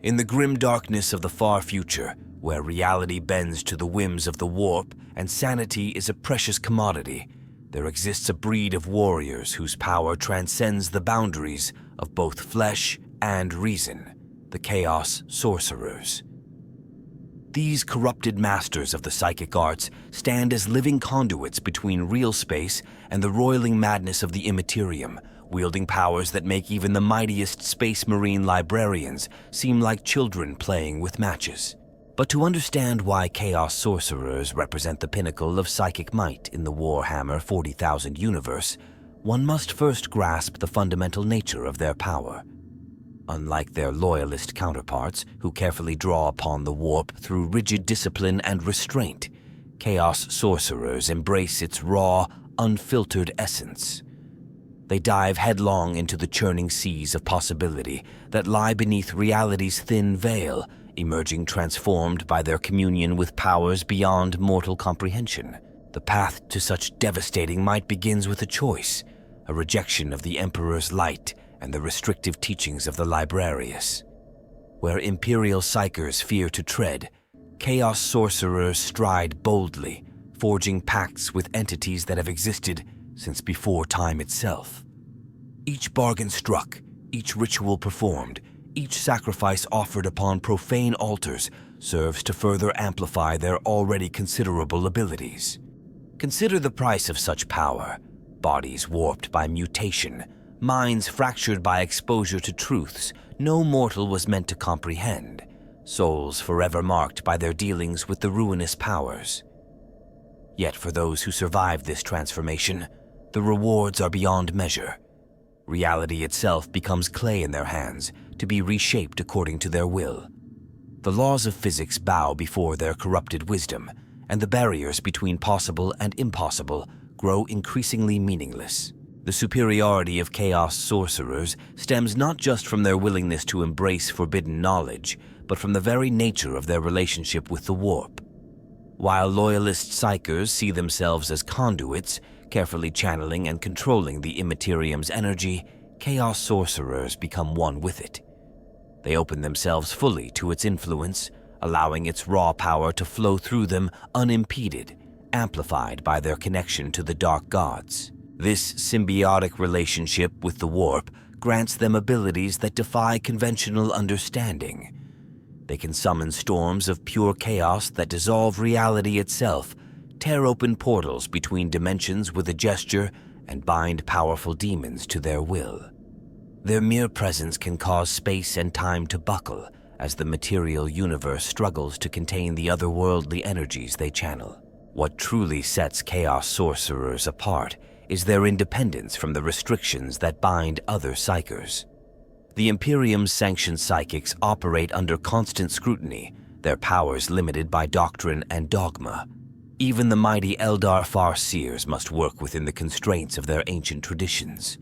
In the grim darkness of the far future, where reality bends to the whims of the warp and sanity is a precious commodity, there exists a breed of warriors whose power transcends the boundaries of both flesh and reason, the Chaos Sorcerers. These corrupted masters of the psychic arts stand as living conduits between real space and the roiling madness of the immaterium, wielding powers that make even the mightiest space marine librarians seem like children playing with matches. But to understand why Chaos Sorcerers represent the pinnacle of psychic might in the Warhammer 40,000 universe, one must first grasp the fundamental nature of their power. Unlike their loyalist counterparts, who carefully draw upon the warp through rigid discipline and restraint, Chaos Sorcerers embrace its raw, unfiltered essence. They dive headlong into the churning seas of possibility that lie beneath reality's thin veil, emerging transformed by their communion with powers beyond mortal comprehension. The path to such devastating might begins with a choice, a rejection of the Emperor's light and the restrictive teachings of the Librarius. Where Imperial Psykers fear to tread, Chaos Sorcerers stride boldly, forging pacts with entities that have existed since before time itself. Each bargain struck, each ritual performed, each sacrifice offered upon profane altars serves to further amplify their already considerable abilities. Consider the price of such power: bodies warped by mutation, minds fractured by exposure to truths no mortal was meant to comprehend, souls forever marked by their dealings with the ruinous powers. Yet for those who survive this transformation, the rewards are beyond measure. Reality itself becomes clay in their hands, to be reshaped according to their will. The laws of physics bow before their corrupted wisdom, and the barriers between possible and impossible grow increasingly meaningless. The superiority of Chaos Sorcerers stems not just from their willingness to embrace forbidden knowledge, but from the very nature of their relationship with the warp. While loyalist Psykers see themselves as conduits, carefully channeling and controlling the Immaterium's energy, Chaos Sorcerers become one with it. They open themselves fully to its influence, allowing its raw power to flow through them unimpeded, amplified by their connection to the Dark Gods. This symbiotic relationship with the warp grants them abilities that defy conventional understanding. They can summon storms of pure chaos that dissolve reality itself, tear open portals between dimensions with a gesture, and bind powerful demons to their will. Their mere presence can cause space and time to buckle as the material universe struggles to contain the otherworldly energies they channel. What truly sets Chaos Sorcerers apart is their independence from the restrictions that bind other Psykers. The Imperium's sanctioned psychics operate under constant scrutiny, their powers limited by doctrine and dogma. Even the mighty Eldar Farseers must work within the constraints of their ancient traditions.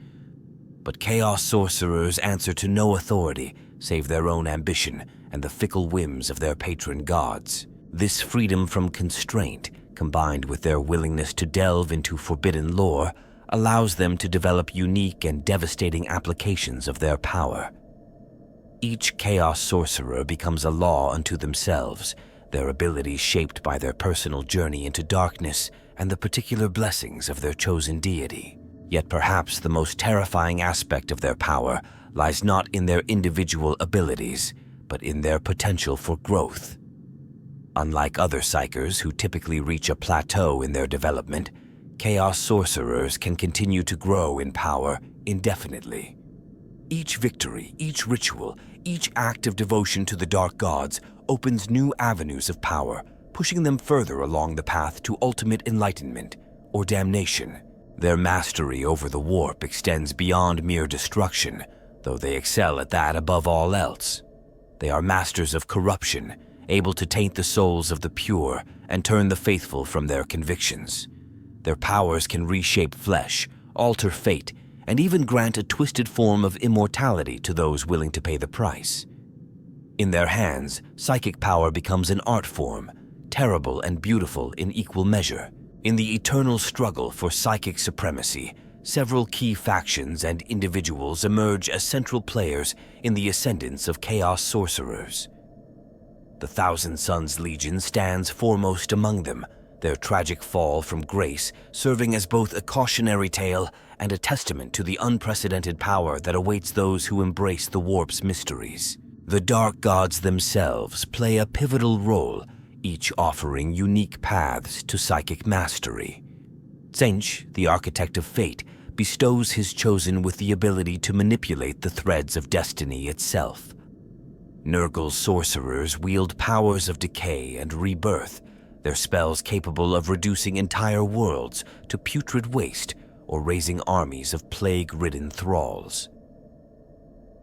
But Chaos Sorcerers answer to no authority save their own ambition and the fickle whims of their patron gods. This freedom from constraint, combined with their willingness to delve into forbidden lore, allows them to develop unique and devastating applications of their power. Each Chaos Sorcerer becomes a law unto themselves, their abilities shaped by their personal journey into darkness and the particular blessings of their chosen deity. Yet perhaps the most terrifying aspect of their power lies not in their individual abilities, but in their potential for growth. Unlike other Psykers who typically reach a plateau in their development, Chaos Sorcerers can continue to grow in power indefinitely. Each victory, each ritual, each act of devotion to the Dark Gods opens new avenues of power, pushing them further along the path to ultimate enlightenment or damnation. Their mastery over the warp extends beyond mere destruction, though they excel at that above all else. They are masters of corruption, able to taint the souls of the pure and turn the faithful from their convictions. Their powers can reshape flesh, alter fate, and even grant a twisted form of immortality to those willing to pay the price. In their hands, psychic power becomes an art form, terrible and beautiful in equal measure. In the eternal struggle for psychic supremacy, Several key factions and individuals emerge as central players in the ascendance of Chaos Sorcerers. The Thousand Suns Legion stands foremost among them, their tragic fall from grace serving as both a cautionary tale and a testament to the unprecedented power that awaits those who embrace the warp's mysteries. The Dark Gods themselves play a pivotal role, each offering unique paths to psychic mastery. Tzeentch, the Architect of Fate, bestows his chosen with the ability to manipulate the threads of destiny itself. Nurgle's sorcerers wield powers of decay and rebirth, their spells capable of reducing entire worlds to putrid waste or raising armies of plague-ridden thralls.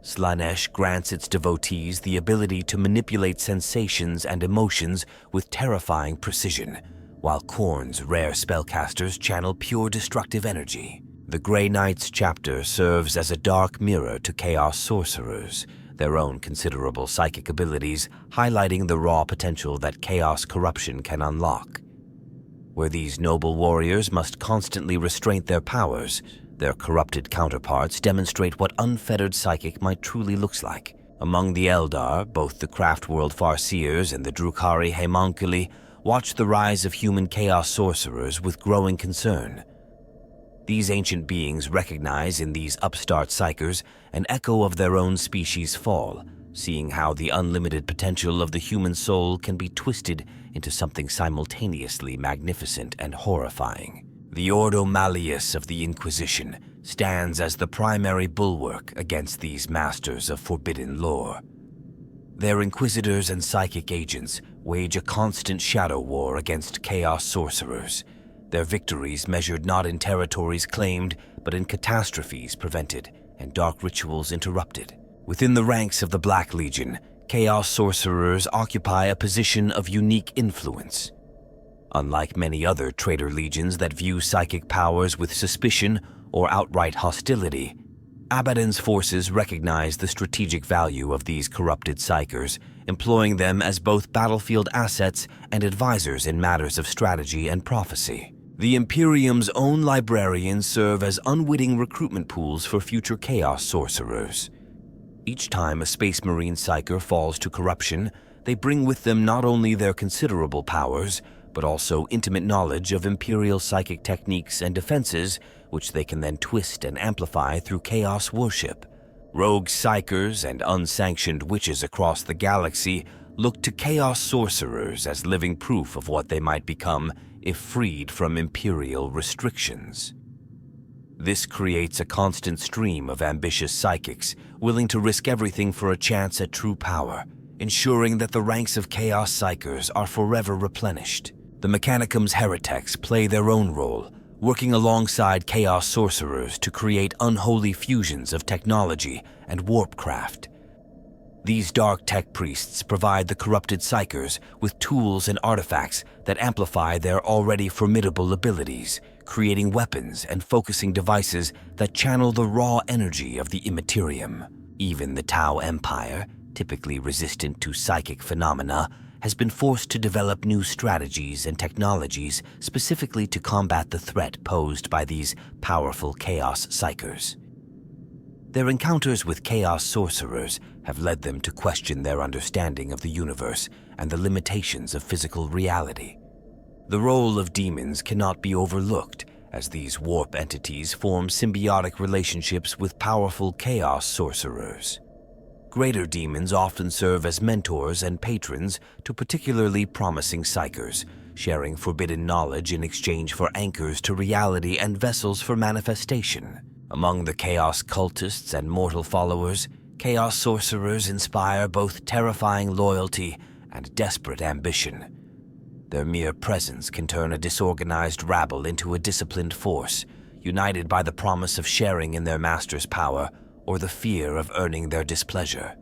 Slaanesh grants its devotees the ability to manipulate sensations and emotions with terrifying precision, while Khorne's rare spellcasters channel pure destructive energy. The Grey Knights chapter serves as a dark mirror to Chaos Sorcerers, their own considerable psychic abilities highlighting the raw potential that chaos corruption can unlock. Where these noble warriors must constantly restrain their powers, their corrupted counterparts demonstrate what unfettered psychic might truly looks like. Among the Eldar, both the Craftworld Farseers and the Drukhari Homunculi watch the rise of human chaos sorcerers with growing concern. These ancient beings recognize in these upstart Psykers an echo of their own species' fall, seeing how the unlimited potential of the human soul can be twisted into something simultaneously magnificent and horrifying. The Ordo Malleus of the Inquisition stands as the primary bulwark against these masters of forbidden lore. Their inquisitors and psychic agents wage a constant shadow war against chaos sorcerers, their victories measured not in territories claimed, but in catastrophes prevented and dark rituals interrupted. Within the ranks of the Black Legion, Chaos Sorcerers occupy a position of unique influence. Unlike many other traitor legions that view psychic powers with suspicion or outright hostility, Abaddon's forces recognize the strategic value of these corrupted Psykers, employing them as both battlefield assets and advisors in matters of strategy and prophecy. The Imperium's own librarians serve as unwitting recruitment pools for future Chaos Sorcerers. Each time a Space Marine Psyker falls to corruption, they bring with them not only their considerable powers, but also intimate knowledge of Imperial psychic techniques and defenses, which they can then twist and amplify through chaos worship. Rogue Psykers and unsanctioned witches across the galaxy look to Chaos Sorcerers as living proof of what they might become if freed from Imperial restrictions. This creates a constant stream of ambitious psychics willing to risk everything for a chance at true power, ensuring that the ranks of Chaos Psykers are forever replenished. The Mechanicum's heretics play their own role, working alongside Chaos Sorcerers to create unholy fusions of technology and warpcraft. These dark tech priests provide the corrupted Psykers with tools and artifacts that amplify their already formidable abilities, creating weapons and focusing devices that channel the raw energy of the Immaterium. Even the Tau Empire, typically resistant to psychic phenomena, has been forced to develop new strategies and technologies specifically to combat the threat posed by these powerful Chaos Psykers. Their encounters with Chaos Sorcerers have led them to question their understanding of the universe and the limitations of physical reality. The role of demons cannot be overlooked, as these warp entities form symbiotic relationships with powerful Chaos Sorcerers. Greater demons often serve as mentors and patrons to particularly promising Psykers, sharing forbidden knowledge in exchange for anchors to reality and vessels for manifestation. Among the Chaos cultists and mortal followers, Chaos Sorcerers inspire both terrifying loyalty and desperate ambition. Their mere presence can turn a disorganized rabble into a disciplined force, united by the promise of sharing in their master's power or the fear of earning their displeasure.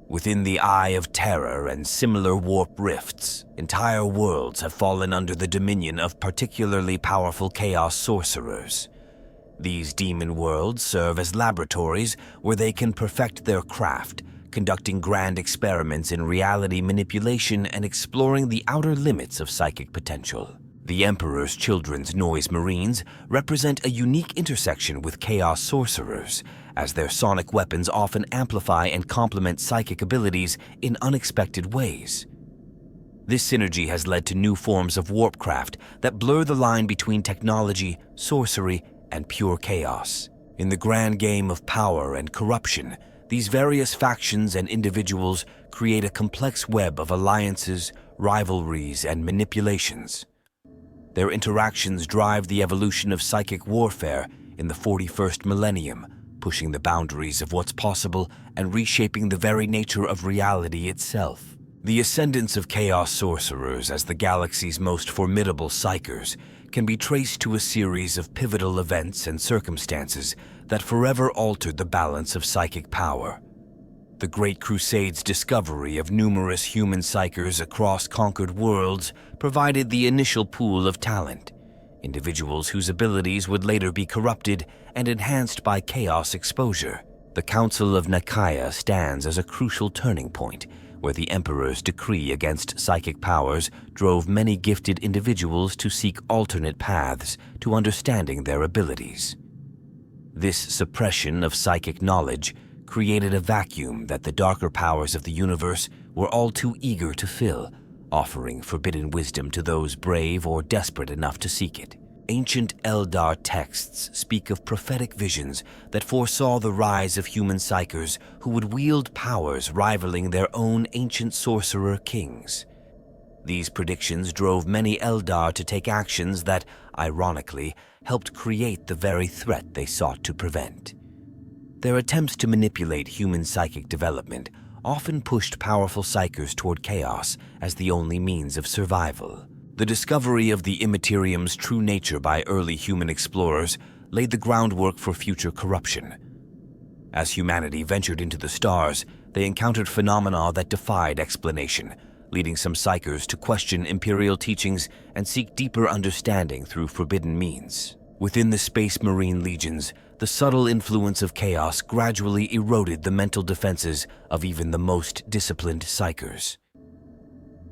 Within the Eye of Terror and similar warp rifts, entire worlds have fallen under the dominion of particularly powerful Chaos Sorcerers. These demon worlds serve as laboratories where they can perfect their craft, conducting grand experiments in reality manipulation and exploring the outer limits of psychic potential. The Emperor's children's noise marines represent a unique intersection with Chaos Sorcerers, as their sonic weapons often amplify and complement psychic abilities in unexpected ways. This synergy has led to new forms of warpcraft that blur the line between technology, sorcery, and pure chaos. In the grand game of power and corruption, these various factions and individuals create a complex web of alliances, rivalries, and manipulations. Their interactions drive the evolution of psychic warfare in the 41st millennium, pushing the boundaries of what's possible and reshaping the very nature of reality itself. The ascendance of Chaos Sorcerers as the galaxy's most formidable Psykers can be traced to a series of pivotal events and circumstances that forever altered the balance of psychic power. The Great Crusade's discovery of numerous human Psykers across conquered worlds provided the initial pool of talent, individuals whose abilities would later be corrupted and enhanced by chaos exposure. The Council of Nicaea stands as a crucial turning point, where the Emperor's decree against psychic powers drove many gifted individuals to seek alternate paths to understanding their abilities. This suppression of psychic knowledge created a vacuum that the darker powers of the universe were all too eager to fill, offering forbidden wisdom to those brave or desperate enough to seek it. Ancient Eldar texts speak of prophetic visions that foresaw the rise of human Psykers who would wield powers rivaling their own ancient sorcerer kings. These predictions drove many Eldar to take actions that, ironically, helped create the very threat they sought to prevent. Their attempts to manipulate human psychic development often pushed powerful Psykers toward chaos as the only means of survival. The discovery of the Immaterium's true nature by early human explorers laid the groundwork for future corruption. As humanity ventured into the stars, they encountered phenomena that defied explanation, leading some Psykers to question Imperial teachings and seek deeper understanding through forbidden means. Within the Space Marine legions, the subtle influence of chaos gradually eroded the mental defenses of even the most disciplined Psykers.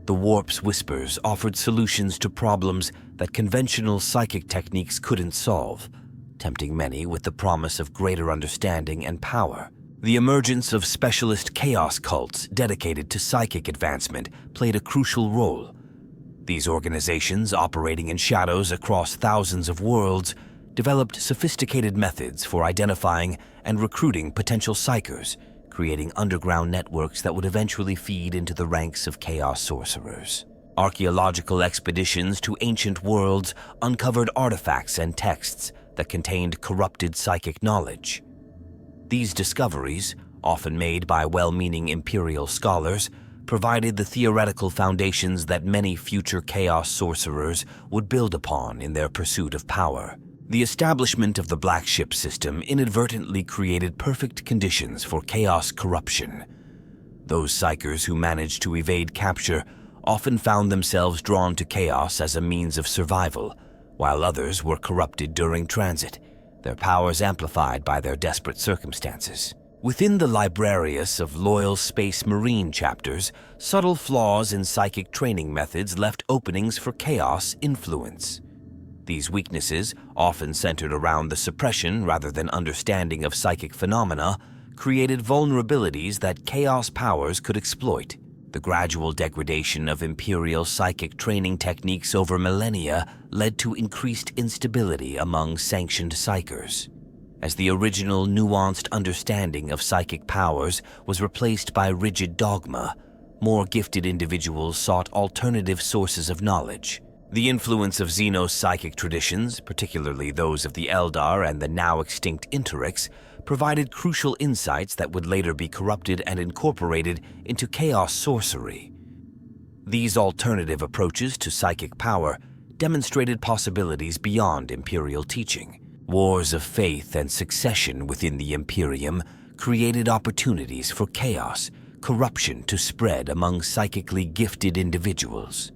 The Warp's whispers offered solutions to problems that conventional psychic techniques couldn't solve, tempting many with the promise of greater understanding and power. The emergence of specialist chaos cults dedicated to psychic advancement played a crucial role. These organizations, operating in shadows across thousands of worlds, developed sophisticated methods for identifying and recruiting potential Psykers, creating underground networks that would eventually feed into the ranks of Chaos Sorcerers. Archaeological expeditions to ancient worlds uncovered artifacts and texts that contained corrupted psychic knowledge. These discoveries, often made by well-meaning Imperial scholars, provided the theoretical foundations that many future Chaos Sorcerers would build upon in their pursuit of power. The establishment of the Black Ship system inadvertently created perfect conditions for chaos corruption. Those Psykers who managed to evade capture often found themselves drawn to chaos as a means of survival, while others were corrupted during transit, their powers amplified by their desperate circumstances. Within the librarius of loyal Space Marine chapters, subtle flaws in psychic training methods left openings for chaos influence. These weaknesses, often centered around the suppression rather than understanding of psychic phenomena, created vulnerabilities that chaos powers could exploit. The gradual degradation of Imperial psychic training techniques over millennia led to increased instability among sanctioned Psykers. As the original nuanced understanding of psychic powers was replaced by rigid dogma, more gifted individuals sought alternative sources of knowledge. The influence of Xenos psychic traditions, particularly those of the Eldar and the now-extinct Interix, provided crucial insights that would later be corrupted and incorporated into chaos sorcery. These alternative approaches to psychic power demonstrated possibilities beyond Imperial teaching. Wars of faith and succession within the Imperium created opportunities for chaos, corruption to spread among psychically gifted individuals.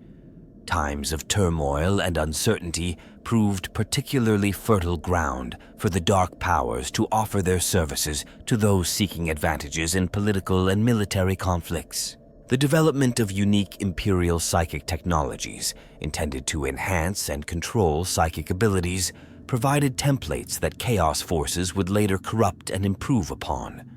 Times of turmoil and uncertainty proved particularly fertile ground for the dark powers to offer their services to those seeking advantages in political and military conflicts. The development of unique Imperial psychic technologies, intended to enhance and control psychic abilities, provided templates that Chaos forces would later corrupt and improve upon.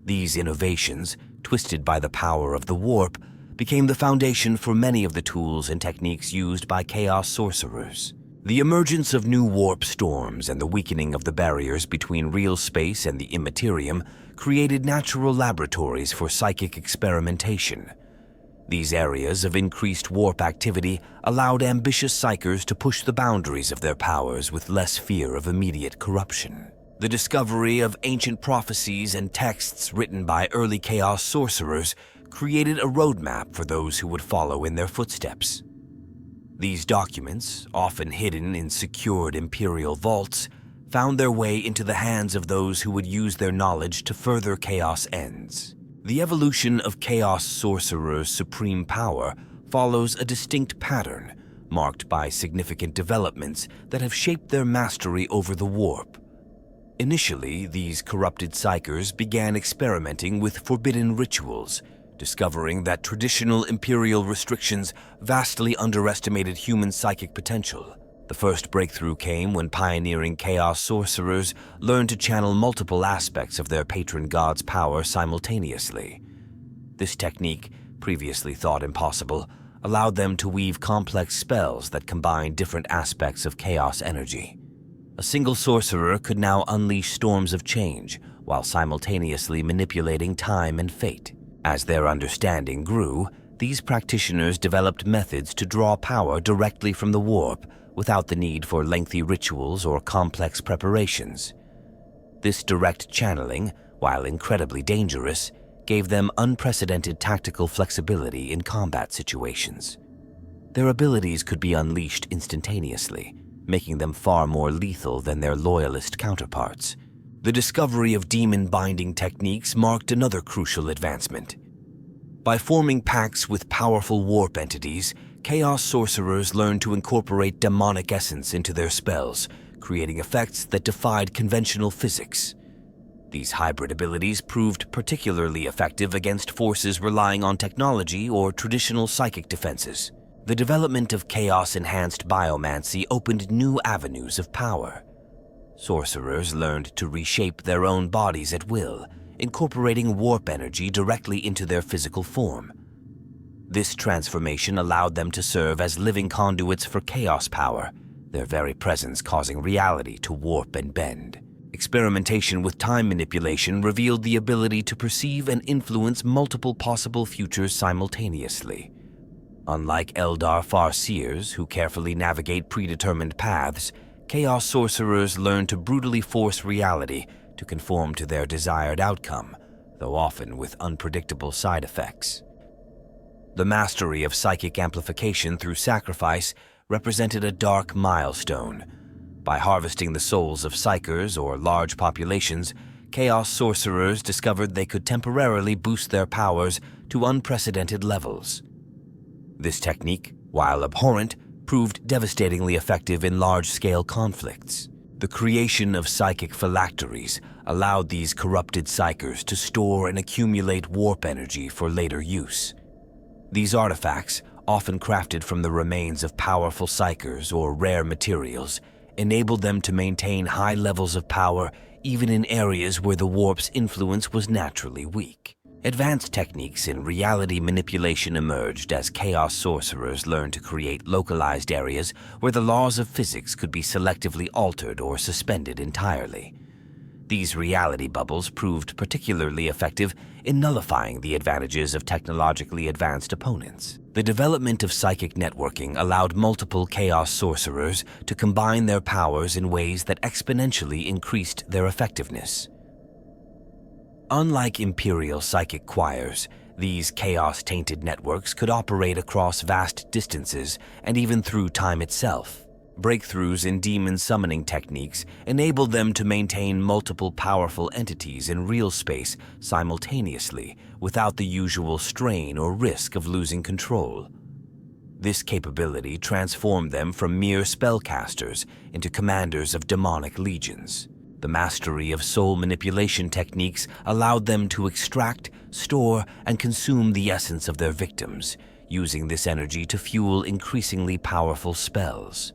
These innovations, twisted by the power of the warp, became the foundation for many of the tools and techniques used by Chaos sorcerers. The emergence of new warp storms and the weakening of the barriers between real space and the immaterium created natural laboratories for psychic experimentation. These areas of increased warp activity allowed ambitious Psykers to push the boundaries of their powers with less fear of immediate corruption. The discovery of ancient prophecies and texts written by early Chaos sorcerers created a roadmap for those who would follow in their footsteps. These documents, often hidden in secured Imperial vaults, found their way into the hands of those who would use their knowledge to further Chaos ends. The evolution of Chaos sorcerers' supreme power follows a distinct pattern, marked by significant developments that have shaped their mastery over the warp. Initially, these corrupted Psykers began experimenting with forbidden rituals, discovering that traditional Imperial restrictions vastly underestimated human psychic potential. The first breakthrough came when pioneering Chaos sorcerers learned to channel multiple aspects of their patron god's power simultaneously. This technique, previously thought impossible, allowed them to weave complex spells that combined different aspects of Chaos energy. A single sorcerer could now unleash storms of change while simultaneously manipulating time and fate. As their understanding grew, these practitioners developed methods to draw power directly from the warp without the need for lengthy rituals or complex preparations. This direct channeling, while incredibly dangerous, gave them unprecedented tactical flexibility in combat situations. Their abilities could be unleashed instantaneously, making them far more lethal than their loyalist counterparts. The discovery of demon-binding techniques marked another crucial advancement. By forming pacts with powerful warp entities, Chaos sorcerers learned to incorporate demonic essence into their spells, creating effects that defied conventional physics. These hybrid abilities proved particularly effective against forces relying on technology or traditional psychic defenses. The development of Chaos-enhanced biomancy opened new avenues of power. Sorcerers learned to reshape their own bodies at will, incorporating warp energy directly into their physical form. This transformation allowed them to serve as living conduits for Chaos power, their very presence causing reality to warp and bend. Experimentation with time manipulation revealed the ability to perceive and influence multiple possible futures simultaneously. Unlike Eldar Farseers, who carefully navigate predetermined paths, Chaos sorcerers learn to brutally force reality to conform to their desired outcome, though often with unpredictable side effects. The mastery of psychic amplification through sacrifice represented a dark milestone. By harvesting the souls of Psykers or large populations, Chaos sorcerers discovered they could temporarily boost their powers to unprecedented levels. This technique, while abhorrent, proved devastatingly effective in large-scale conflicts. The creation of psychic phylacteries allowed these corrupted Psykers to store and accumulate warp energy for later use. These artifacts, often crafted from the remains of powerful Psykers or rare materials, enabled them to maintain high levels of power even in areas where the warp's influence was naturally weak. Advanced techniques in reality manipulation emerged as Chaos sorcerers learned to create localized areas where the laws of physics could be selectively altered or suspended entirely. These reality bubbles proved particularly effective in nullifying the advantages of technologically advanced opponents. The development of psychic networking allowed multiple Chaos sorcerers to combine their powers in ways that exponentially increased their effectiveness. Unlike Imperial psychic choirs, these Chaos-tainted networks could operate across vast distances and even through time itself. Breakthroughs in demon summoning techniques enabled them to maintain multiple powerful entities in real space simultaneously without the usual strain or risk of losing control. This capability transformed them from mere spellcasters into commanders of demonic legions. The mastery of soul manipulation techniques allowed them to extract, store, and consume the essence of their victims, using this energy to fuel increasingly powerful spells.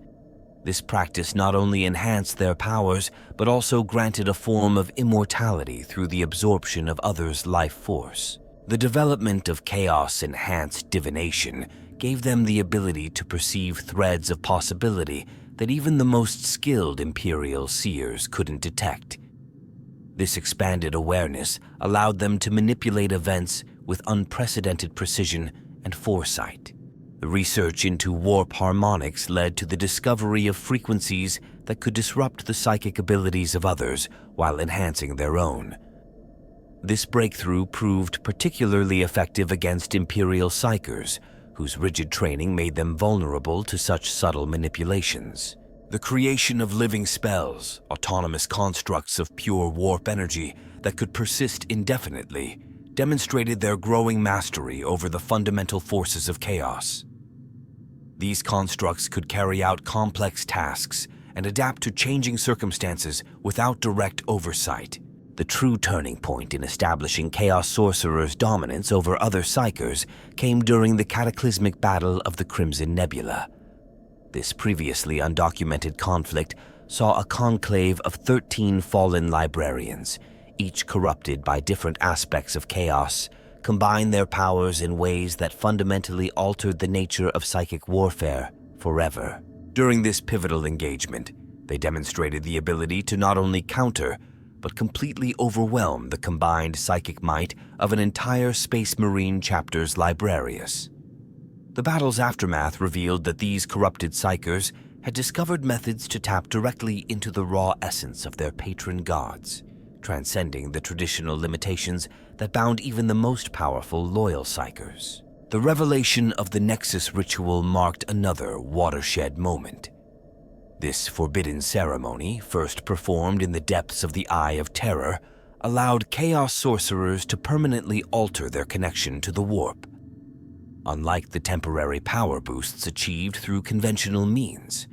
This practice not only enhanced their powers, but also granted a form of immortality through the absorption of others' life force. The development of chaos-enhanced divination gave them the ability to perceive threads of possibility that even the most skilled Imperial seers couldn't detect. This expanded awareness allowed them to manipulate events with unprecedented precision and foresight. The research into warp harmonics led to the discovery of frequencies that could disrupt the psychic abilities of others while enhancing their own. This breakthrough proved particularly effective against Imperial Psykers, whose rigid training made them vulnerable to such subtle manipulations. The creation of living spells, autonomous constructs of pure warp energy that could persist indefinitely, demonstrated their growing mastery over the fundamental forces of chaos. These constructs could carry out complex tasks and adapt to changing circumstances without direct oversight. The true turning point in establishing Chaos Sorcerer's dominance over other Psykers came during the cataclysmic battle of the Crimson Nebula. This previously undocumented conflict saw a conclave of 13 fallen librarians, each corrupted by different aspects of chaos, combine their powers in ways that fundamentally altered the nature of psychic warfare forever. During this pivotal engagement, they demonstrated the ability to not only counter, but completely overwhelm the combined psychic might of an entire Space Marine chapter's librarius. The battle's aftermath revealed that these corrupted Psykers had discovered methods to tap directly into the raw essence of their patron gods, transcending the traditional limitations that bound even the most powerful loyal Psykers. The revelation of the Nexus ritual marked another watershed moment. This forbidden ceremony, first performed in the depths of the Eye of Terror, allowed Chaos Sorcerers to permanently alter their connection to the warp. Unlike the temporary power boosts achieved through conventional means,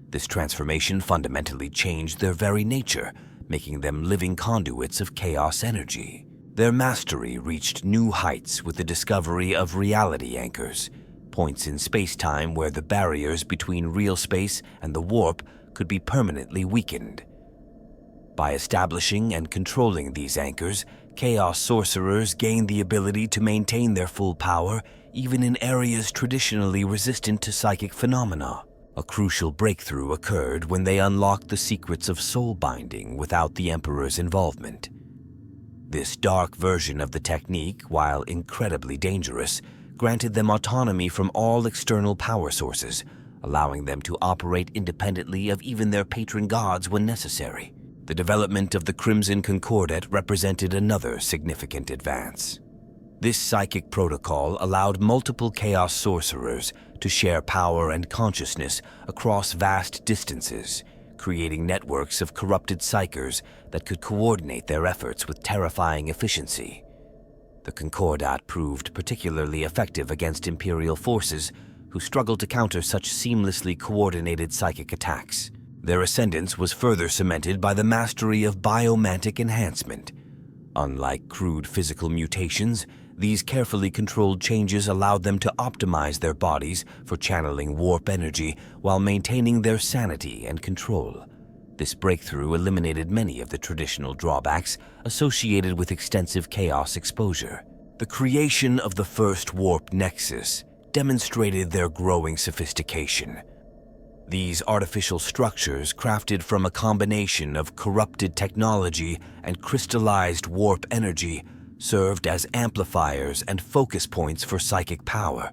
this transformation fundamentally changed their very nature, making them living conduits of chaos energy. Their mastery reached new heights with the discovery of reality anchors, points in space-time where the barriers between real space and the warp could be permanently weakened. By establishing and controlling these anchors, Chaos Sorcerers gained the ability to maintain their full power even in areas traditionally resistant to psychic phenomena. A crucial breakthrough occurred when they unlocked the secrets of soul binding without the Emperor's involvement. This dark version of the technique, while incredibly dangerous, granted them autonomy from all external power sources, allowing them to operate independently of even their patron gods when necessary. The development of the Crimson Concordat represented another significant advance. This psychic protocol allowed multiple Chaos Sorcerers to share power and consciousness across vast distances, creating networks of corrupted Psykers that could coordinate their efforts with terrifying efficiency. The Concordat proved particularly effective against Imperial forces who struggled to counter such seamlessly coordinated psychic attacks. Their ascendance was further cemented by the mastery of biomantic enhancement. Unlike crude physical mutations, these carefully controlled changes allowed them to optimize their bodies for channeling warp energy while maintaining their sanity and control. This breakthrough eliminated many of the traditional drawbacks associated with extensive chaos exposure. The creation of the first warp nexus demonstrated their growing sophistication. These artificial structures, crafted from a combination of corrupted technology and crystallized warp energy, served as amplifiers and focus points for psychic power.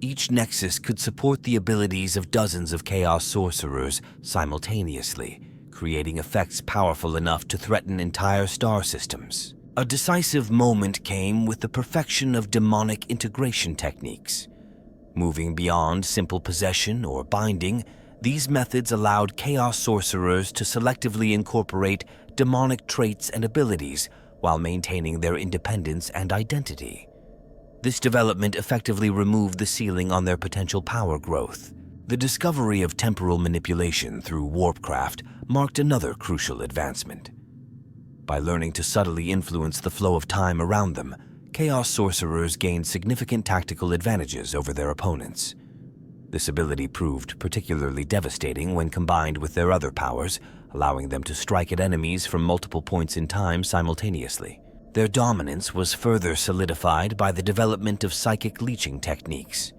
Each nexus could support the abilities of dozens of Chaos Sorcerers simultaneously, creating effects powerful enough to threaten entire star systems. A decisive moment came with the perfection of demonic integration techniques. Moving beyond simple possession or binding, these methods allowed Chaos Sorcerers to selectively incorporate demonic traits and abilities while maintaining their independence and identity. This development effectively removed the ceiling on their potential power growth. The discovery of temporal manipulation through warpcraft marked another crucial advancement. By learning to subtly influence the flow of time around them, Chaos Sorcerers gained significant tactical advantages over their opponents. This ability proved particularly devastating when combined with their other powers, allowing them to strike at enemies from multiple points in time simultaneously. Their dominance was further solidified by the development of psychic leeching techniques.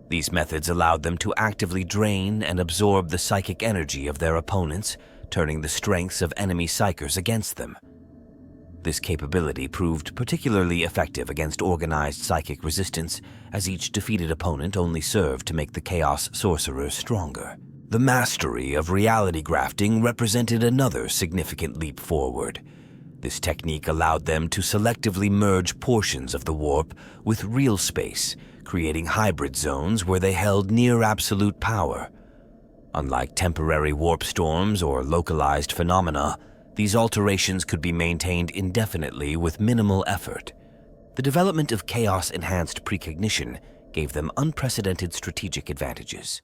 These methods allowed them to actively drain and absorb the psychic energy of their opponents, turning the strengths of enemy Psykers against them. This capability proved particularly effective against organized psychic resistance, as each defeated opponent only served to make the Chaos Sorcerers stronger. The mastery of reality grafting represented another significant leap forward. This technique allowed them to selectively merge portions of the warp with real space, creating hybrid zones where they held near absolute power. Unlike temporary warp storms or localized phenomena, these alterations could be maintained indefinitely with minimal effort. The development of chaos-enhanced precognition gave them unprecedented strategic advantages.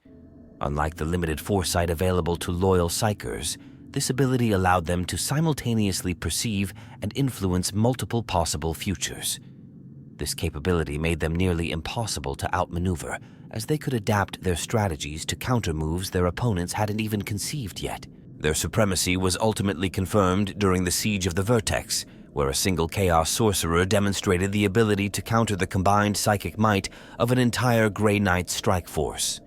Unlike the limited foresight available to loyal Psykers, this ability allowed them to simultaneously perceive and influence multiple possible futures. This capability made them nearly impossible to outmaneuver, as they could adapt their strategies to counter moves their opponents hadn't even conceived yet. Their supremacy was ultimately confirmed during the Siege of the Vertex, where a single Chaos Sorcerer demonstrated the ability to counter the combined psychic might of an entire Grey Knight strike force.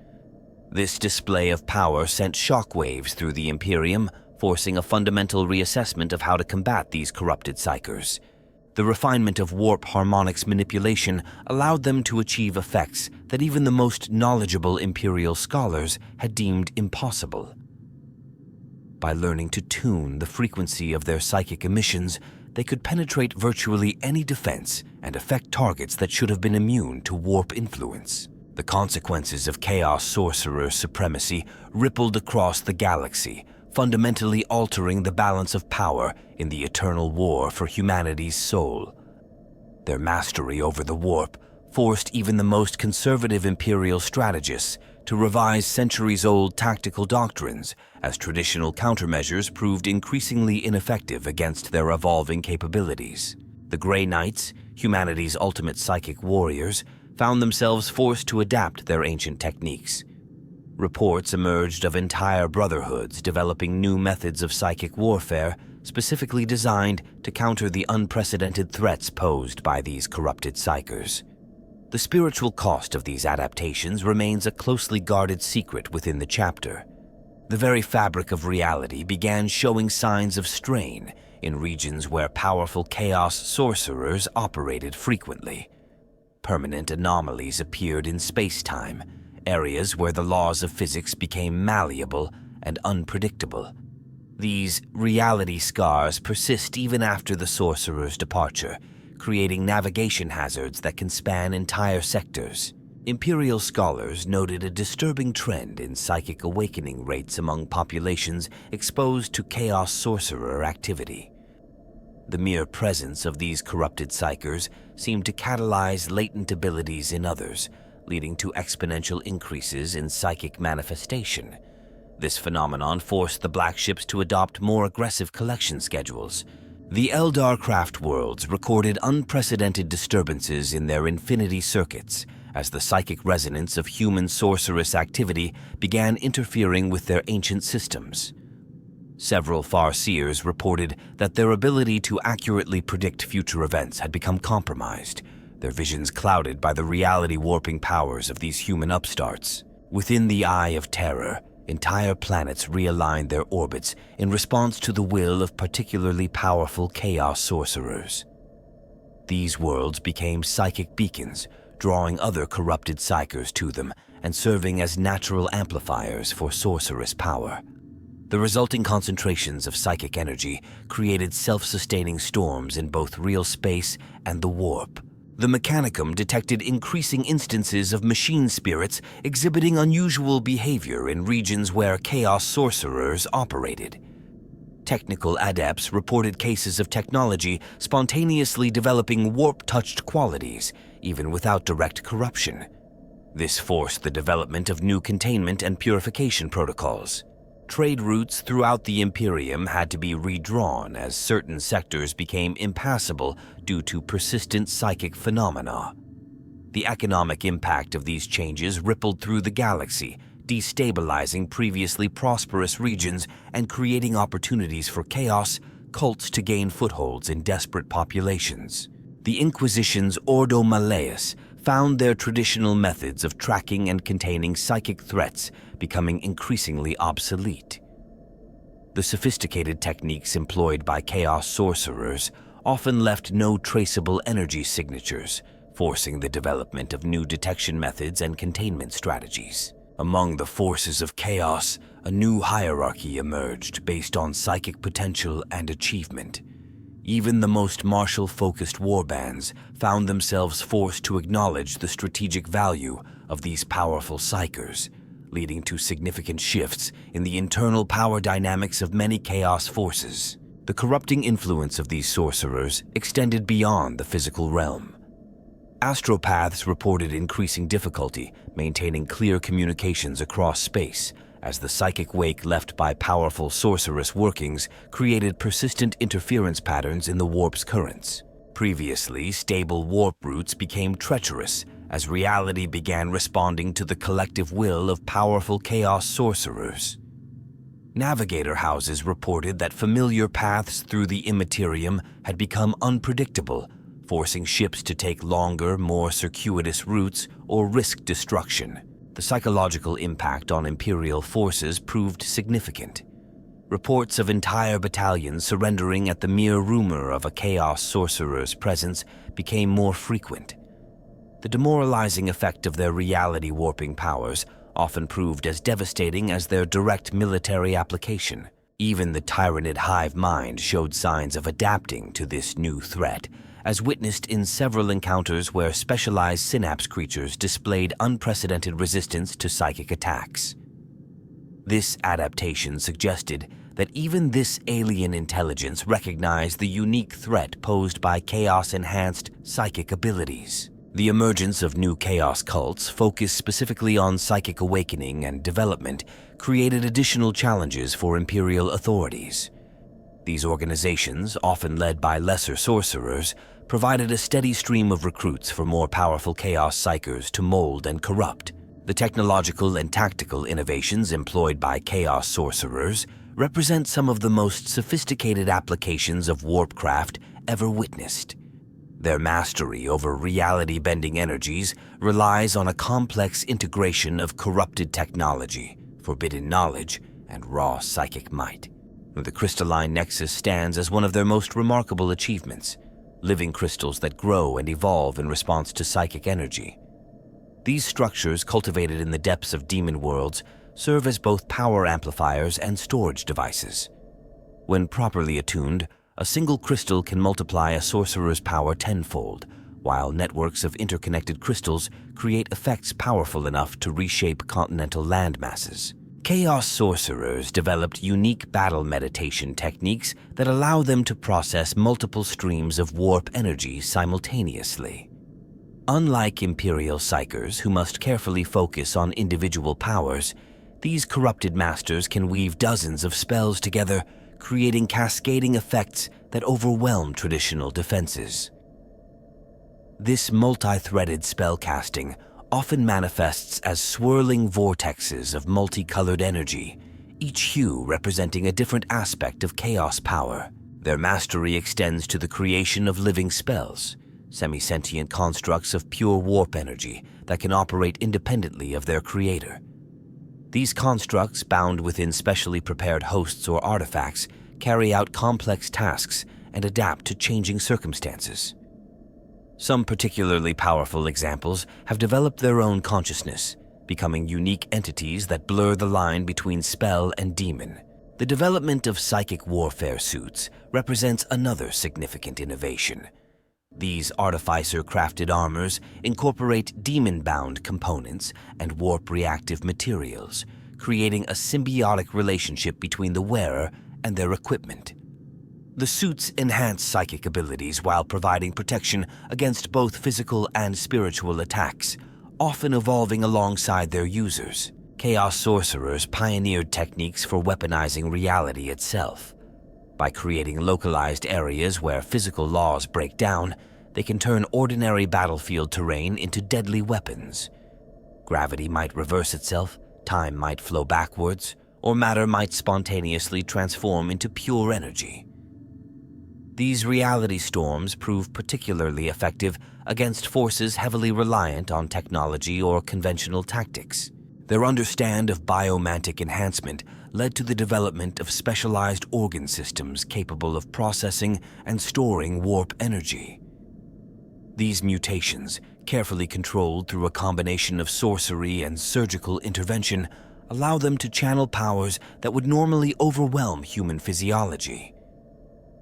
This display of power sent shockwaves through the Imperium, forcing a fundamental reassessment of how to combat these corrupted Psykers. The refinement of warp harmonics manipulation allowed them to achieve effects that even the most knowledgeable Imperial scholars had deemed impossible. By learning to tune the frequency of their psychic emissions, they could penetrate virtually any defense and affect targets that should have been immune to warp influence. The consequences of Chaos Sorcerer supremacy rippled across the galaxy, fundamentally altering the balance of power in the eternal war for humanity's soul. Their mastery over the warp forced even the most conservative Imperial strategists to revise centuries-old tactical doctrines, as traditional countermeasures proved increasingly ineffective against their evolving capabilities. The Grey Knights, humanity's ultimate psychic warriors, found themselves forced to adapt their ancient techniques. Reports emerged of entire brotherhoods developing new methods of psychic warfare specifically designed to counter the unprecedented threats posed by these corrupted Psykers. The spiritual cost of these adaptations remains a closely guarded secret within the chapter. The very fabric of reality began showing signs of strain in regions where powerful Chaos Sorcerers operated frequently. Permanent anomalies appeared in space-time, areas where the laws of physics became malleable and unpredictable. These reality scars persist even after the Sorcerer's departure, creating navigation hazards that can span entire sectors. Imperial scholars noted a disturbing trend in psychic awakening rates among populations exposed to Chaos Sorcerer activity. The mere presence of these corrupted Psykers seemed to catalyze latent abilities in others, leading to exponential increases in psychic manifestation. This phenomenon forced the Black Ships to adopt more aggressive collection schedules. The Eldar craft worlds recorded unprecedented disturbances in their infinity circuits as the psychic resonance of human sorceress activity began interfering with their ancient systems. Several Farseers reported that their ability to accurately predict future events had become compromised, their visions clouded by the reality-warping powers of these human upstarts. Within the Eye of Terror, entire planets realigned their orbits in response to the will of particularly powerful Chaos Sorcerers. These worlds became psychic beacons, drawing other corrupted Psykers to them and serving as natural amplifiers for sorceress power. The resulting concentrations of psychic energy created self-sustaining storms in both real space and the warp. The Mechanicum detected increasing instances of machine spirits exhibiting unusual behavior in regions where Chaos Sorcerers operated. Technical adepts reported cases of technology spontaneously developing warp-touched qualities, even without direct corruption. This forced the development of new containment and purification protocols. Trade routes throughout the Imperium had to be redrawn as certain sectors became impassable due to persistent psychic phenomena. The economic impact of these changes rippled through the galaxy, destabilizing previously prosperous regions and creating opportunities for chaos cults to gain footholds in desperate populations. The Inquisition's Ordo Malleus found their traditional methods of tracking and containing psychic threats becoming increasingly obsolete. The sophisticated techniques employed by Chaos Sorcerers often left no traceable energy signatures, forcing the development of new detection methods and containment strategies. Among the forces of chaos, a new hierarchy emerged based on psychic potential and achievement. Even the most martial-focused warbands found themselves forced to acknowledge the strategic value of these powerful Psykers, leading to significant shifts in the internal power dynamics of many chaos forces. The corrupting influence of these sorcerers extended beyond the physical realm. Astropaths reported increasing difficulty maintaining clear communications across space, as the psychic wake left by powerful sorceress workings created persistent interference patterns in the warp's currents. Previously stable warp routes became treacherous as reality began responding to the collective will of powerful chaos sorcerers. Navigator houses reported that familiar paths through the immaterium had become unpredictable, forcing ships to take longer, more circuitous routes or risk destruction. The psychological impact on Imperial forces proved significant. Reports of entire battalions surrendering at the mere rumor of a Chaos Sorcerer's presence became more frequent. The demoralizing effect of their reality warping powers often proved as devastating as their direct military application. Even the tyrannid hive mind showed signs of adapting to this new threat, as witnessed in several encounters where specialized synapse creatures displayed unprecedented resistance to psychic attacks. This adaptation suggested that even this alien intelligence recognized the unique threat posed by chaos-enhanced psychic abilities. The emergence of new chaos cults focused specifically on psychic awakening and development created additional challenges for Imperial authorities. These organizations, often led by lesser sorcerers, provided a steady stream of recruits for more powerful chaos psychers to mold and corrupt. The technological and tactical innovations employed by chaos sorcerers represent some of the most sophisticated applications of warpcraft ever witnessed. Their mastery over reality-bending energies relies on a complex integration of corrupted technology, forbidden knowledge, and raw psychic might. The crystalline nexus stands as one of their most remarkable achievements, living crystals that grow and evolve in response to psychic energy. These structures, cultivated in the depths of demon worlds, serve as both power amplifiers and storage devices. When properly attuned, a single crystal can multiply a sorcerer's power tenfold, while networks of interconnected crystals create effects powerful enough to reshape continental landmasses. Chaos sorcerers developed unique battle meditation techniques that allow them to process multiple streams of warp energy simultaneously. Unlike Imperial Psykers, who must carefully focus on individual powers, these corrupted masters can weave dozens of spells together, creating cascading effects that overwhelm traditional defenses. This multi-threaded spellcasting often manifests as swirling vortexes of multicolored energy, each hue representing a different aspect of chaos power. Their mastery extends to the creation of living spells, semi-sentient constructs of pure warp energy that can operate independently of their creator. These constructs, bound within specially prepared hosts or artifacts, carry out complex tasks and adapt to changing circumstances. Some particularly powerful examples have developed their own consciousness, becoming unique entities that blur the line between spell and demon. The development of psychic warfare suits represents another significant innovation. These artificer-crafted armors incorporate demon-bound components and warp-reactive materials, creating a symbiotic relationship between the wearer and their equipment. The suits enhance psychic abilities while providing protection against both physical and spiritual attacks, often evolving alongside their users. Chaos Sorcerers pioneered techniques for weaponizing reality itself. By creating localized areas where physical laws break down, they can turn ordinary battlefield terrain into deadly weapons. Gravity might reverse itself, time might flow backwards, or matter might spontaneously transform into pure energy. These reality storms prove particularly effective against forces heavily reliant on technology or conventional tactics. Their understanding of biomantic enhancement led to the development of specialized organ systems capable of processing and storing warp energy. These mutations, carefully controlled through a combination of sorcery and surgical intervention, allow them to channel powers that would normally overwhelm human physiology.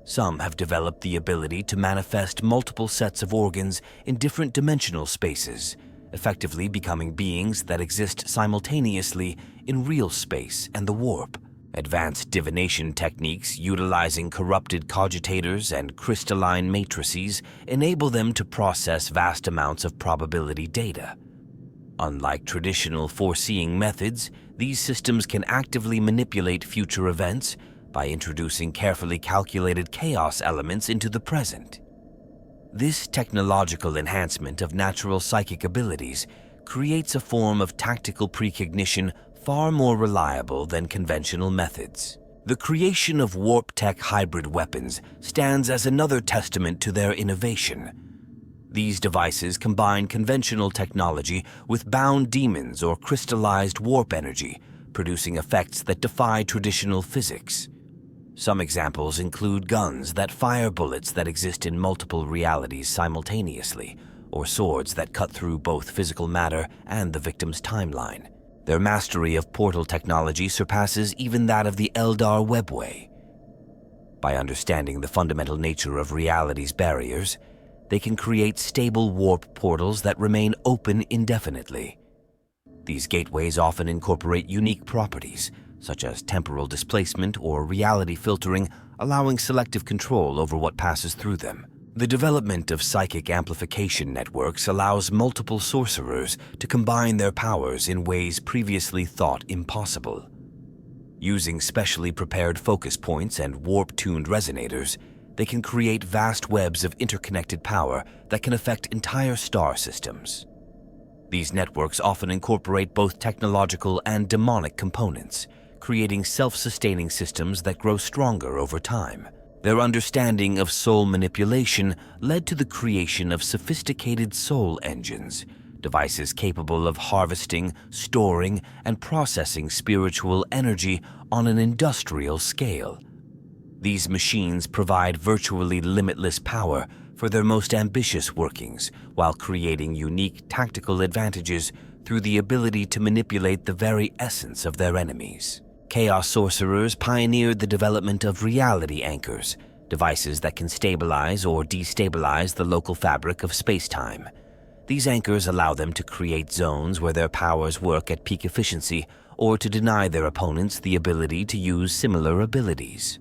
Some have developed the ability to manifest multiple sets of organs in different dimensional spaces, effectively becoming beings that exist simultaneously in real space and the warp. Advanced divination techniques utilizing corrupted cogitators and crystalline matrices enable them to process vast amounts of probability data. Unlike traditional foreseeing methods, these systems can actively manipulate future events by introducing carefully calculated chaos elements into the present. This technological enhancement of natural psychic abilities creates a form of tactical precognition far more reliable than conventional methods. The creation of warp-tech hybrid weapons stands as another testament to their innovation. These devices combine conventional technology with bound demons or crystallized warp energy, producing effects that defy traditional physics. Some examples include guns that fire bullets that exist in multiple realities simultaneously, or swords that cut through both physical matter and the victim's timeline. Their mastery of portal technology surpasses even that of the Eldar webway. By understanding the fundamental nature of reality's barriers, they can create stable warp portals that remain open indefinitely. These gateways often incorporate unique properties, such as temporal displacement or reality filtering, allowing selective control over what passes through them. The development of psychic amplification networks allows multiple sorcerers to combine their powers in ways previously thought impossible. Using specially prepared focus points and warp-tuned resonators, they can create vast webs of interconnected power that can affect entire star systems. These networks often incorporate both technological and demonic components, creating self-sustaining systems that grow stronger over time. Their understanding of soul manipulation led to the creation of sophisticated soul engines, devices capable of harvesting, storing, and processing spiritual energy on an industrial scale. These machines provide virtually limitless power for their most ambitious workings, while creating unique tactical advantages through the ability to manipulate the very essence of their enemies. Chaos Sorcerers pioneered the development of reality anchors, devices that can stabilize or destabilize the local fabric of space-time. These anchors allow them to create zones where their powers work at peak efficiency, or to deny their opponents the ability to use similar abilities.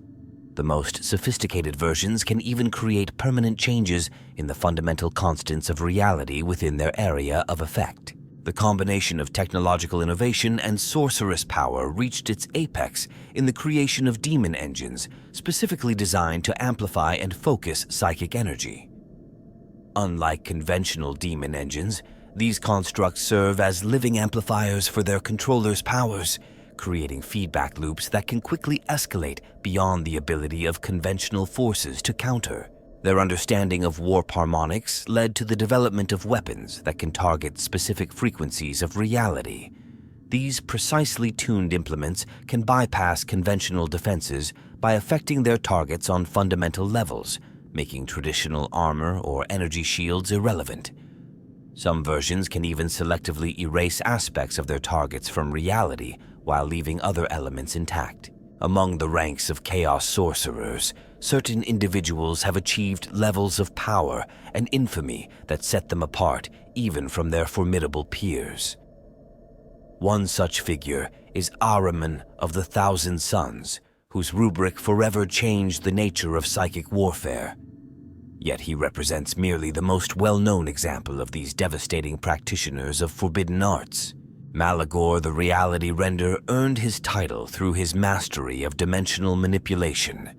The most sophisticated versions can even create permanent changes in the fundamental constants of reality within their area of effect. The combination of technological innovation and sorceress power reached its apex in the creation of demon engines, specifically designed to amplify and focus psychic energy. Unlike conventional demon engines, these constructs serve as living amplifiers for their controllers' powers, creating feedback loops that can quickly escalate beyond the ability of conventional forces to counter. Their understanding of warp harmonics led to the development of weapons that can target specific frequencies of reality. These precisely tuned implements can bypass conventional defenses by affecting their targets on fundamental levels, making traditional armor or energy shields irrelevant. Some versions can even selectively erase aspects of their targets from reality while leaving other elements intact. Among the ranks of Chaos Sorcerers, certain individuals have achieved levels of power and infamy that set them apart even from their formidable peers. One such figure is Ahriman of the Thousand Suns, whose rubric forever changed the nature of psychic warfare. Yet he represents merely the most well-known example of these devastating practitioners of forbidden arts. Malagor the Reality Render earned his title through his mastery of dimensional manipulation.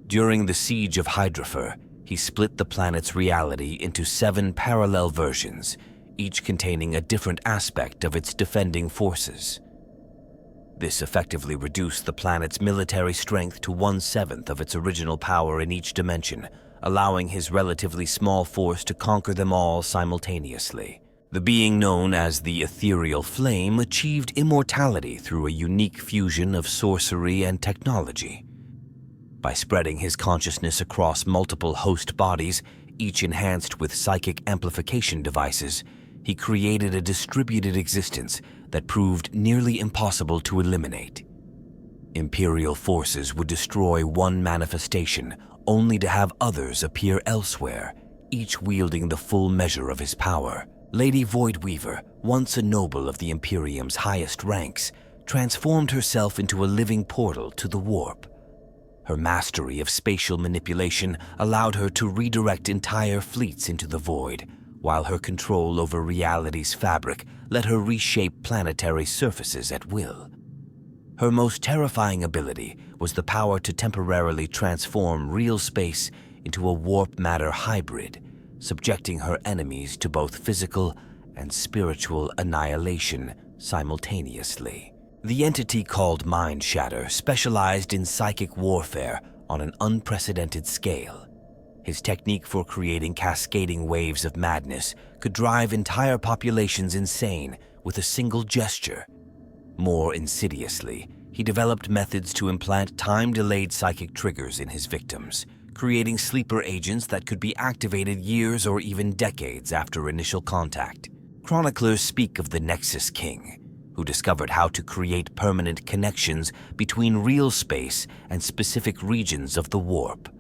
During the Siege of Hydrafer, he split the planet's reality into 7 parallel versions, each containing a different aspect of its defending forces. This effectively reduced the planet's military strength to 1/7 of its original power in each dimension, allowing his relatively small force to conquer them all simultaneously. The being known as the Ethereal Flame achieved immortality through a unique fusion of sorcery and technology. By spreading his consciousness across multiple host bodies, each enhanced with psychic amplification devices, he created a distributed existence that proved nearly impossible to eliminate. Imperial forces would destroy one manifestation only to have others appear elsewhere, each wielding the full measure of his power. Lady Voidweaver, once a noble of the Imperium's highest ranks, transformed herself into a living portal to the warp. Her mastery of spatial manipulation allowed her to redirect entire fleets into the void, while her control over reality's fabric let her reshape planetary surfaces at will. Her most terrifying ability was the power to temporarily transform real space into a warp-matter hybrid, subjecting her enemies to both physical and spiritual annihilation simultaneously. The entity called Mind Shatter specialized in psychic warfare on an unprecedented scale. His technique for creating cascading waves of madness could drive entire populations insane with a single gesture. More insidiously, he developed methods to implant time-delayed psychic triggers in his victims, creating sleeper agents that could be activated years or even decades after initial contact. Chroniclers speak of the Nexus King, who discovered how to create permanent connections between real space and specific regions of the warp.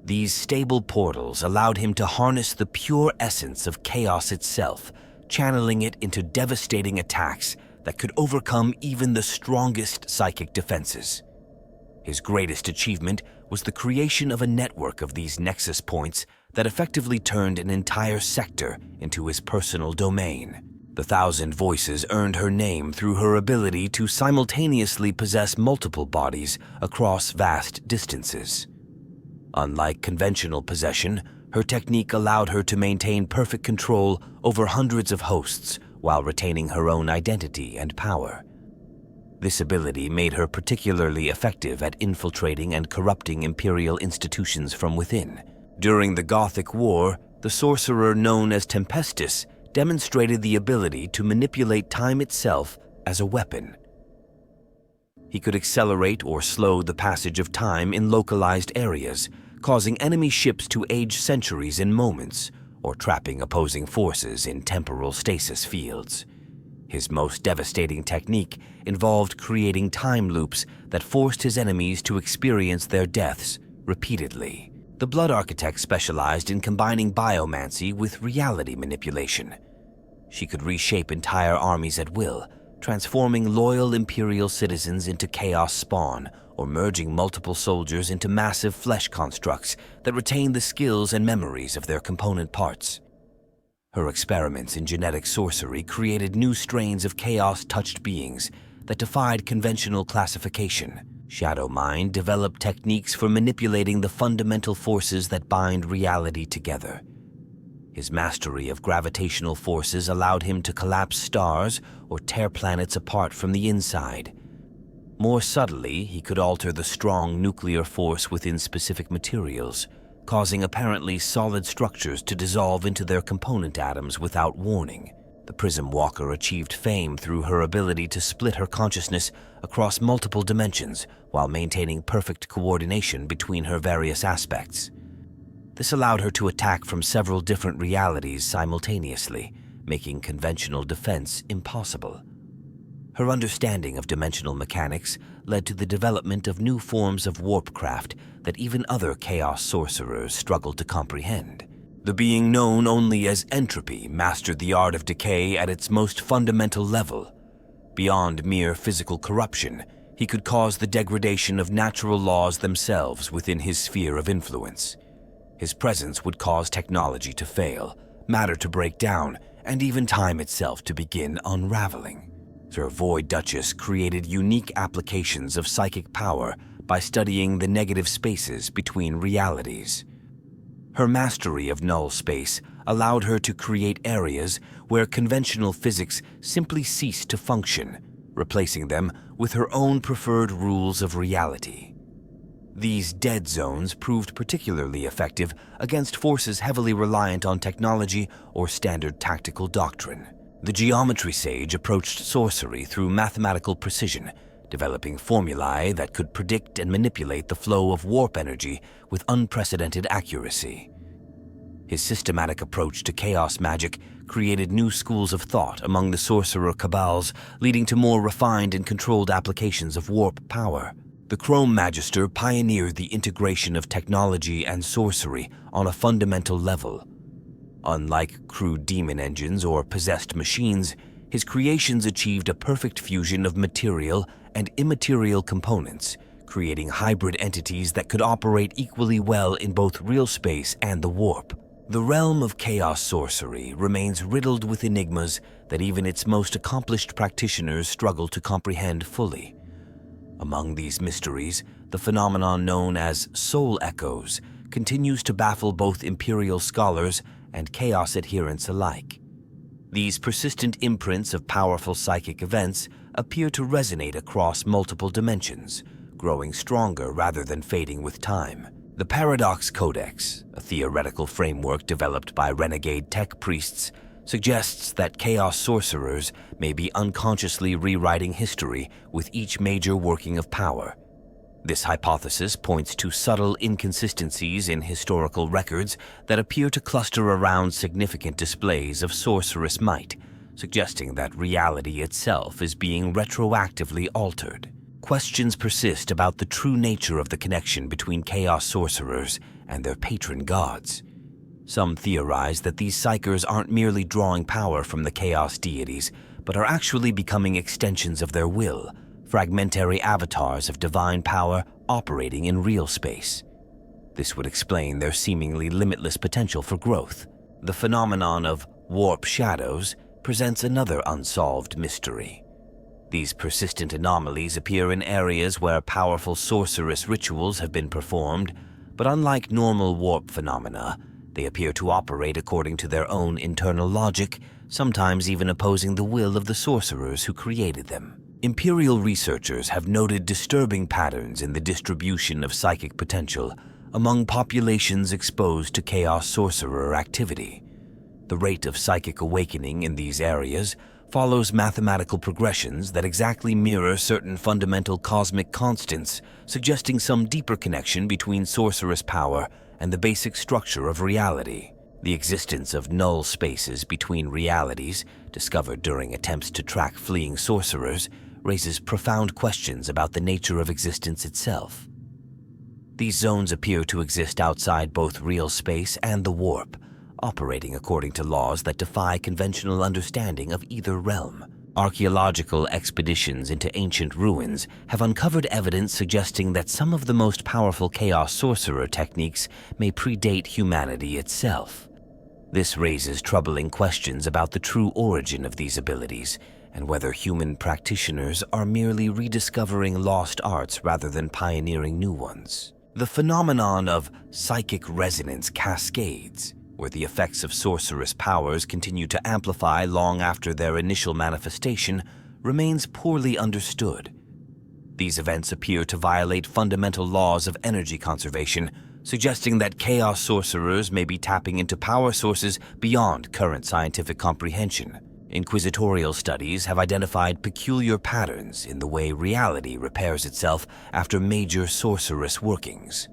These stable portals allowed him to harness the pure essence of chaos itself, channeling it into devastating attacks that could overcome even the strongest psychic defenses. His greatest achievement was the creation of a network of these nexus points that effectively turned an entire sector into his personal domain. The Thousand Voices earned her name through her ability to simultaneously possess multiple bodies across vast distances. Unlike conventional possession, her technique allowed her to maintain perfect control over hundreds of hosts while retaining her own identity and power. This ability made her particularly effective at infiltrating and corrupting Imperial institutions from within. During the Gothic War, the sorcerer known as Tempestus demonstrated the ability to manipulate time itself as a weapon. He could accelerate or slow the passage of time in localized areas, causing enemy ships to age centuries in moments, or trapping opposing forces in temporal stasis fields. His most devastating technique involved creating time loops that forced his enemies to experience their deaths repeatedly. The Blood Architect specialized in combining biomancy with reality manipulation. She could reshape entire armies at will, transforming loyal Imperial citizens into chaos spawn, or merging multiple soldiers into massive flesh constructs that retain the skills and memories of their component parts. Her experiments in genetic sorcery created new strains of chaos-touched beings that defied conventional classification. Shadow Mind developed techniques for manipulating the fundamental forces that bind reality together. His mastery of gravitational forces allowed him to collapse stars or tear planets apart from the inside. More subtly, he could alter the strong nuclear force within specific materials, causing apparently solid structures to dissolve into their component atoms without warning. The Prism Walker achieved fame through her ability to split her consciousness across multiple dimensions while maintaining perfect coordination between her various aspects. This allowed her to attack from several different realities simultaneously, making conventional defense impossible. Her understanding of dimensional mechanics led to the development of new forms of warpcraft that even other chaos sorcerers struggled to comprehend. The being known only as Entropy mastered the art of decay at its most fundamental level. Beyond mere physical corruption, he could cause the degradation of natural laws themselves within his sphere of influence. His presence would cause technology to fail, matter to break down, and even time itself to begin unraveling. Sir Void Duchess created unique applications of psychic power by studying the negative spaces between realities. Her mastery of null space allowed her to create areas where conventional physics simply ceased to function, replacing them with her own preferred rules of reality. These dead zones proved particularly effective against forces heavily reliant on technology or standard tactical doctrine. The geometry sage approached sorcery through mathematical precision, developing formulae that could predict and manipulate the flow of warp energy with unprecedented accuracy. His systematic approach to chaos magic created new schools of thought among the sorcerer cabals, leading to more refined and controlled applications of warp power. The Chrome Magister pioneered the integration of technology and sorcery on a fundamental level. Unlike crude demon engines or possessed machines, his creations achieved a perfect fusion of material and immaterial components, creating hybrid entities that could operate equally well in both real space and the warp. The realm of chaos sorcery remains riddled with enigmas that even its most accomplished practitioners struggle to comprehend fully. Among these mysteries, the phenomenon known as soul echoes continues to baffle both Imperial scholars and chaos adherents alike. These persistent imprints of powerful psychic events appear to resonate across multiple dimensions, growing stronger rather than fading with time. The Paradox Codex, a theoretical framework developed by renegade tech priests, suggests that chaos sorcerers may be unconsciously rewriting history with each major working of power. This hypothesis points to subtle inconsistencies in historical records that appear to cluster around significant displays of sorceress might, suggesting that reality itself is being retroactively altered. Questions persist about the true nature of the connection between chaos sorcerers and their patron gods. Some theorize that these Psykers aren't merely drawing power from the chaos deities, but are actually becoming extensions of their will, fragmentary avatars of divine power operating in real space. This would explain their seemingly limitless potential for growth. The phenomenon of warp shadows presents another unsolved mystery. These persistent anomalies appear in areas where powerful sorceress rituals have been performed, but unlike normal warp phenomena, they appear to operate according to their own internal logic, sometimes even opposing the will of the sorcerers who created them. Imperial researchers have noted disturbing patterns in the distribution of psychic potential among populations exposed to chaos sorcerer activity. The rate of psychic awakening in these areas follows mathematical progressions that exactly mirror certain fundamental cosmic constants, suggesting some deeper connection between sorceress power and the basic structure of reality. The existence of null spaces between realities, discovered during attempts to track fleeing sorcerers, raises profound questions about the nature of existence itself. These zones appear to exist outside both real space and the warp, operating according to laws that defy conventional understanding of either realm. Archaeological expeditions into ancient ruins have uncovered evidence suggesting that some of the most powerful chaos sorcerer techniques may predate humanity itself. This raises troubling questions about the true origin of these abilities and whether human practitioners are merely rediscovering lost arts rather than pioneering new ones. The phenomenon of psychic resonance cascades, where the effects of sorceress powers continue to amplify long after their initial manifestation, remains poorly understood. These events appear to violate fundamental laws of energy conservation, suggesting that chaos sorcerers may be tapping into power sources beyond current scientific comprehension. Inquisitorial studies have identified peculiar patterns in the way reality repairs itself after major sorceress workings.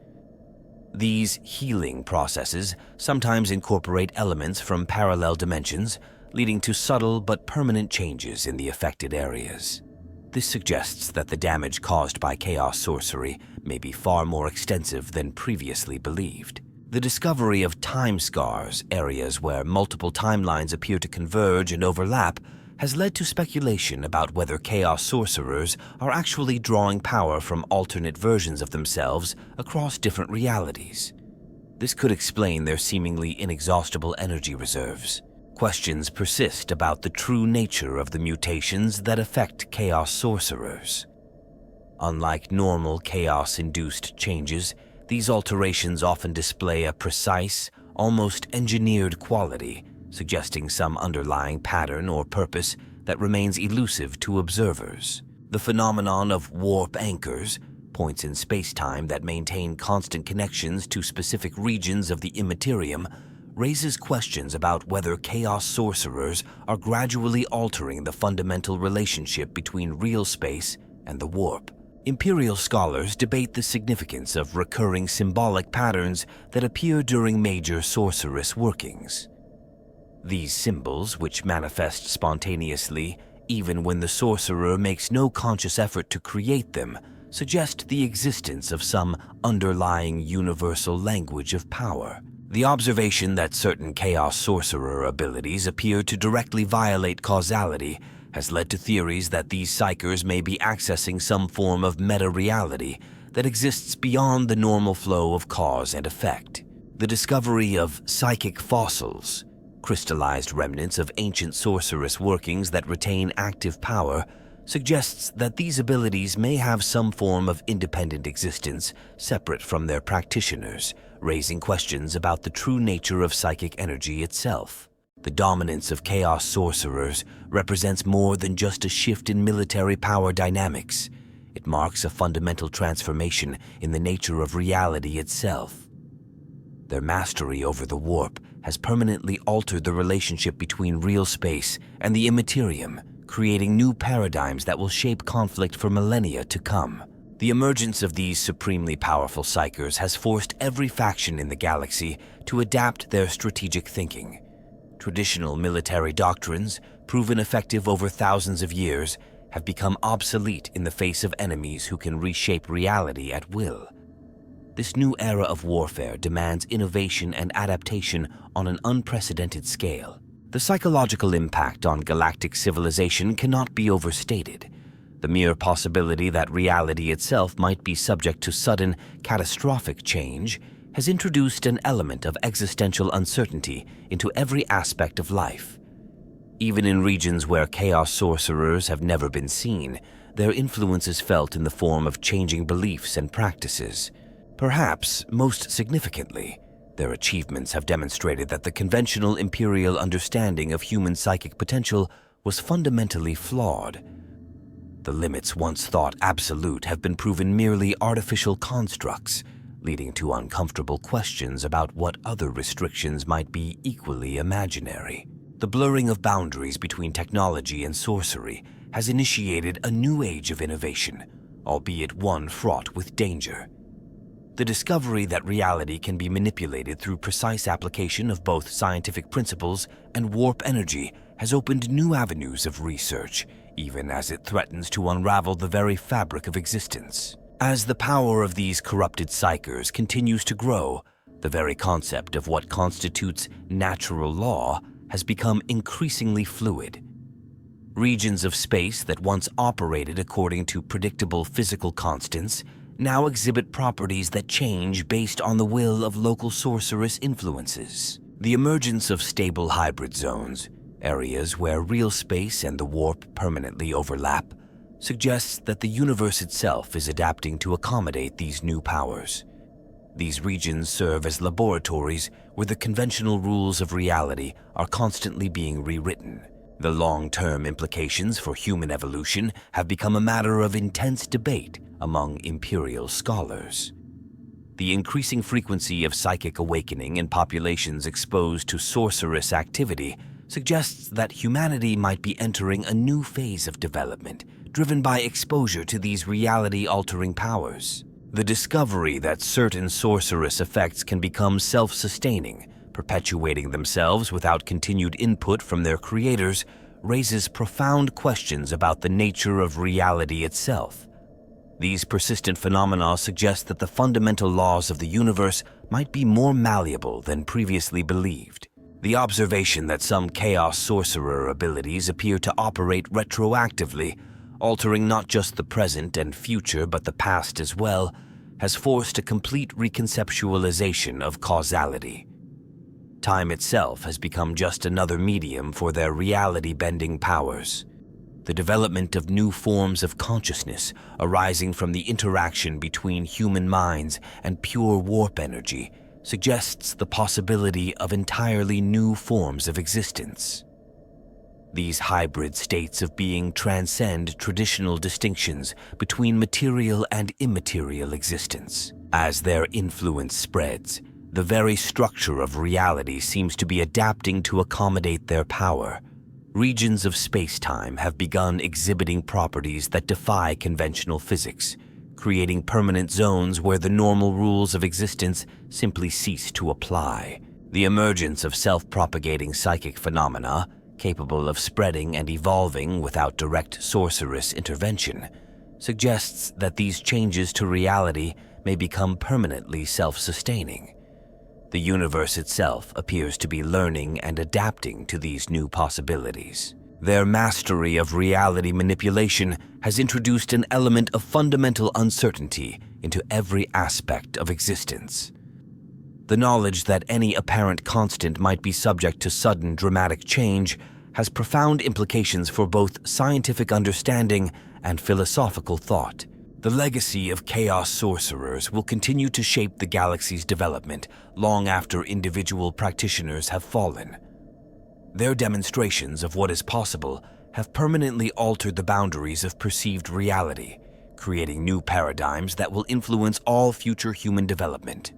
These healing processes sometimes incorporate elements from parallel dimensions, leading to subtle but permanent changes in the affected areas. This suggests that the damage caused by chaos sorcery may be far more extensive than previously believed. The discovery of time scars, areas where multiple timelines appear to converge and overlap, has led to speculation about whether chaos sorcerers are actually drawing power from alternate versions of themselves across different realities. This could explain their seemingly inexhaustible energy reserves. Questions persist about the true nature of the mutations that affect Chaos Sorcerers. Unlike normal chaos-induced changes, these alterations often display a precise, almost engineered quality, suggesting some underlying pattern or purpose that remains elusive to observers. The phenomenon of warp anchors, points in space-time that maintain constant connections to specific regions of the immaterium, raises questions about whether Chaos Sorcerers are gradually altering the fundamental relationship between real space and the warp. Imperial scholars debate the significance of recurring symbolic patterns that appear during major sorceress workings. These symbols, which manifest spontaneously even when the sorcerer makes no conscious effort to create them, suggest the existence of some underlying universal language of power. The observation that certain Chaos Sorcerer abilities appear to directly violate causality has led to theories that these Psykers may be accessing some form of meta-reality that exists beyond the normal flow of cause and effect. The discovery of psychic fossils, crystallized remnants of ancient sorceress workings that retain active power, suggests that these abilities may have some form of independent existence separate from their practitioners, raising questions about the true nature of psychic energy itself. The dominance of Chaos Sorcerers represents more than just a shift in military power dynamics. It marks a fundamental transformation in the nature of reality itself. Their mastery over the warp has permanently altered the relationship between real space and the immaterium, creating new paradigms that will shape conflict for millennia to come. The emergence of these supremely powerful Psykers has forced every faction in the galaxy to adapt their strategic thinking. Traditional military doctrines, proven effective over thousands of years, have become obsolete in the face of enemies who can reshape reality at will. This new era of warfare demands innovation and adaptation on an unprecedented scale. The psychological impact on galactic civilization cannot be overstated. The mere possibility that reality itself might be subject to sudden, catastrophic change has introduced an element of existential uncertainty into every aspect of life. Even in regions where Chaos Sorcerers have never been seen, their influence is felt in the form of changing beliefs and practices. Perhaps most significantly, their achievements have demonstrated that the conventional imperial understanding of human psychic potential was fundamentally flawed. The limits once thought absolute have been proven merely artificial constructs, leading to uncomfortable questions about what other restrictions might be equally imaginary. The blurring of boundaries between technology and sorcery has initiated a new age of innovation, albeit one fraught with danger. The discovery that reality can be manipulated through precise application of both scientific principles and warp energy has opened new avenues of research, even as it threatens to unravel the very fabric of existence. As the power of these corrupted Psykers continues to grow, the very concept of what constitutes natural law has become increasingly fluid. Regions of space that once operated according to predictable physical constants now exhibit properties that change based on the will of local sorceress influences. The emergence of stable hybrid zones, areas where real space and the warp permanently overlap, suggests that the universe itself is adapting to accommodate these new powers. These regions serve as laboratories where the conventional rules of reality are constantly being rewritten. The long-term implications for human evolution have become a matter of intense debate among imperial scholars. The increasing frequency of psychic awakening in populations exposed to sorceress activity suggests that humanity might be entering a new phase of development, driven by exposure to these reality-altering powers. The discovery that certain sorceress effects can become self-sustaining, perpetuating themselves without continued input from their creators, raises profound questions about the nature of reality itself. These persistent phenomena suggest that the fundamental laws of the universe might be more malleable than previously believed. The observation that some Chaos Sorcerer abilities appear to operate retroactively, altering not just the present and future but the past as well, has forced a complete reconceptualization of causality. Time itself has become just another medium for their reality-bending powers. The development of new forms of consciousness arising from the interaction between human minds and pure warp energy suggests the possibility of entirely new forms of existence. These hybrid states of being transcend traditional distinctions between material and immaterial existence. As their influence spreads, the very structure of reality seems to be adapting to accommodate their power. Regions of space-time have begun exhibiting properties that defy conventional physics, creating permanent zones where the normal rules of existence simply cease to apply. The emergence of self-propagating psychic phenomena, capable of spreading and evolving without direct sorceress intervention, suggests that these changes to reality may become permanently self-sustaining. The universe itself appears to be learning and adapting to these new possibilities. Their mastery of reality manipulation has introduced an element of fundamental uncertainty into every aspect of existence. The knowledge that any apparent constant might be subject to sudden dramatic change has profound implications for both scientific understanding and philosophical thought. The legacy of Chaos Sorcerers will continue to shape the galaxy's development long after individual practitioners have fallen. Their demonstrations of what is possible have permanently altered the boundaries of perceived reality, creating new paradigms that will influence all future human development.